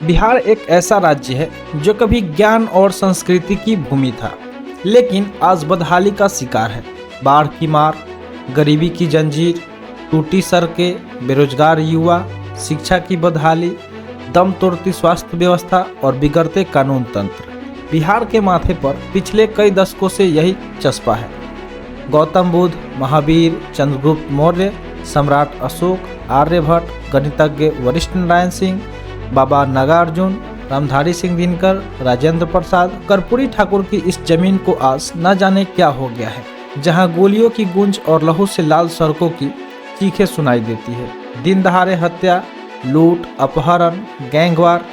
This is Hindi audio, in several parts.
बिहार एक ऐसा राज्य है जो कभी ज्ञान और संस्कृति की भूमि था, लेकिन आज बदहाली का शिकार है। बाढ़ की मार, गरीबी की जंजीर, टूटी सड़कें, बेरोजगार युवा, शिक्षा की बदहाली, दम तोड़ती स्वास्थ्य व्यवस्था और बिगड़ते कानून तंत्र। बिहार के माथे पर पिछले कई दशकों से यही चस्पा है। गौतम बुद्ध, महावीर, चंद्रगुप्त मौर्य, सम्राट अशोक, आर्यभट्ट, गणितज्ञ वशिष्ठ नारायण सिंह, बाबा नागार्जुन, रामधारी सिंह दिनकर, राजेंद्र प्रसाद, कर्पूरी ठाकुर की इस जमीन को आज न जाने क्या हो गया है, जहां गोलियों की गूंज और लहू से लाल सड़कों की चीखें सुनाई देती है। दिन दहाड़े हत्या, लूट, अपहरण, गैंगवार,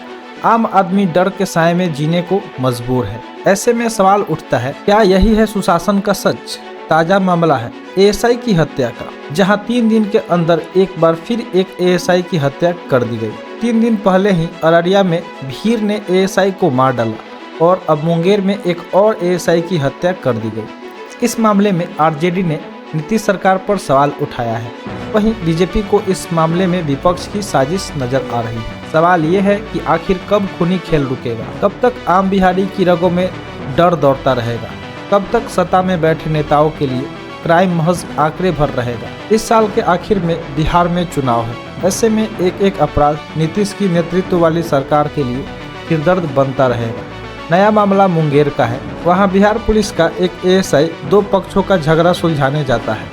आम आदमी डर के साए में जीने को मजबूर है। ऐसे में सवाल उठता है, क्या यही है सुशासन का सच? ताजा मामला है एएसआई की हत्या का, जहां 3 दिन के अंदर एक बार फिर एक एएसआई की हत्या कर दी गई। 3 दिन पहले ही अररिया में भीड़ ने एएसआई को मार डाला और अब मुंगेर में एक और एएसआई की हत्या कर दी गई। इस मामले में आरजेडी ने नीतीश सरकार पर सवाल उठाया है, वहीं बीजेपी को इस मामले में विपक्ष की साजिश नजर आ रही है। सवाल ये है कि आखिर कब खूनी खेल रुकेगा, कब तक आम बिहारी की रगों में डर दौड़ता रहेगा, कब तक सत्ता में बैठे नेताओं के लिए क्राइम महज आंकड़े भर रहेगा। इस साल के आखिर में बिहार में चुनाव है, ऐसे में एक एक अपराध नीतीश की नेतृत्व वाली सरकार के लिए सिरदर्द बनता रहेगा। नया मामला मुंगेर का है। वहां बिहार पुलिस का एक एएसआई 2 पक्षों का झगड़ा सुलझाने जाता है।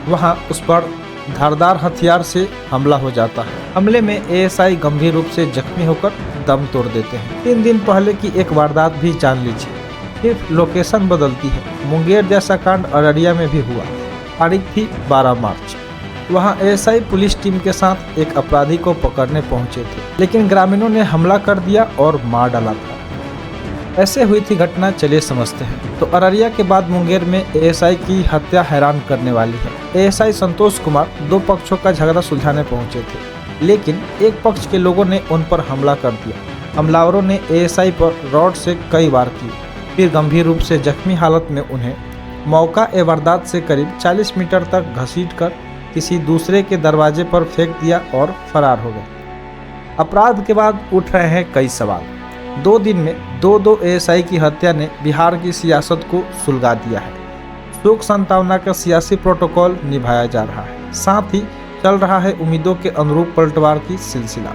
वहां उस पर धारदार हथियार से हमला हो जाता है। हमले में एएसआई गंभीर रूप से जख्मी होकर दम तोड़ देते हैं। 3 दिन पहले की एक वारदात भी जान लीजिए, सिर्फ लोकेशन बदलती है। मुंगेर जैसा कांड अररिया में भी हुआ। तारीख थी 12 मार्च। वहां एएसआई पुलिस टीम के साथ एक अपराधी को पकड़ने पहुंचे थे, लेकिन ग्रामीणों ने हमला कर दिया और मार डाला था। ऐसे हुई थी घटना, चलिए समझते हैं। तो अररिया के बाद मुंगेर में एएसआई की हत्या हैरान करने वाली है। एएसआई संतोष कुमार 2 पक्षों का झगड़ा सुलझाने पहुंचे थे, लेकिन एक पक्ष के लोगों ने उन पर हमला कर दिया। हमलावरों ने एएसआई पर रॉड से कई वार किए, फिर गंभीर रूप से जख्मी हालत में उन्हें मौका ए वारदात से करीब 40 मीटर तक घसीटकर किसी दूसरे के दरवाजे पर फेंक दिया और फरार हो गए। अपराध के बाद उठ रहे हैं कई सवाल। 2 दिन में 2 एएसआई की हत्या ने बिहार की सियासत को सुलगा दिया है। शोक संतावना का सियासी प्रोटोकॉल निभाया जा रहा है, साथ ही चल रहा है उम्मीदों के अनुरूप पलटवार की सिलसिला।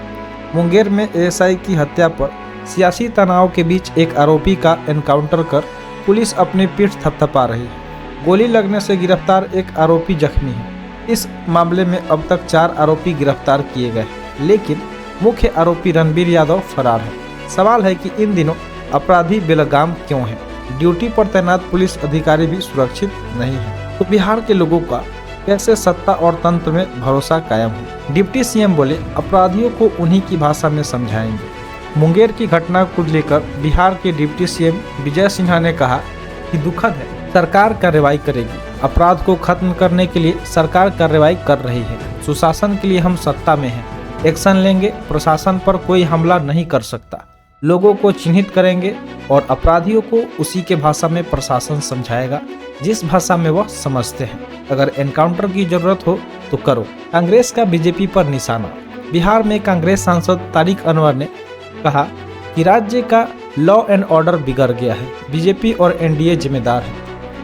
मुंगेर में एएसआई की हत्या पर सियासी तनाव के बीच एक आरोपी का एनकाउंटर कर पुलिस अपनी पीठ थपथपा रही है। गोली लगने से गिरफ्तार एक आरोपी जख्मी है। इस मामले में अब तक 4 आरोपी गिरफ्तार किए गए, लेकिन मुख्य आरोपी रणबीर यादव फरार है। सवाल है कि इन दिनों अपराधी बेलगाम क्यों हैं? ड्यूटी पर तैनात पुलिस अधिकारी भी सुरक्षित नहीं है। तो बिहार के लोगों का कैसे सत्ता और तंत्र में भरोसा कायम हो? डिप्टी सीएम बोले, अपराधियों को उन्हीं की भाषा में समझाएंगे। मुंगेर की घटना को लेकर बिहार के डिप्टी सीएम विजय सिन्हा ने कहा कि दुखद है, सरकार कार्रवाई करेगी। अपराध को खत्म करने के लिए सरकार कार्रवाई कर रही है। सुशासन के लिए हम सत्ता में हैं, एक्शन लेंगे। प्रशासन पर कोई हमला नहीं कर सकता। लोगों को चिन्हित करेंगे और अपराधियों को उसी के भाषा में प्रशासन समझाएगा, जिस भाषा में वह समझते हैं। अगर एनकाउंटर की जरूरत हो तो करो। कांग्रेस का बीजेपी पर निशाना। बिहार में कांग्रेस सांसद तारिक अनवर ने कहा कि राज्य का लॉ एंड ऑर्डर बिगड़ गया है, बीजेपी और एनडीए जिम्मेदार है।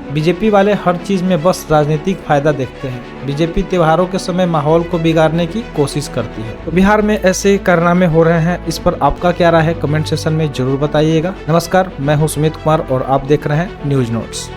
बीजेपी वाले हर चीज में बस राजनीतिक फायदा देखते हैं। बीजेपी त्योहारों के समय माहौल को बिगाड़ने की कोशिश करती है। तो बिहार में ऐसे कारनामे हो रहे हैं, इस पर आपका क्या राय है? कमेंट सेक्शन में जरूर बताइएगा। नमस्कार, मैं हूं सुमित कुमार और आप देख रहे हैं न्यूज नोट्स।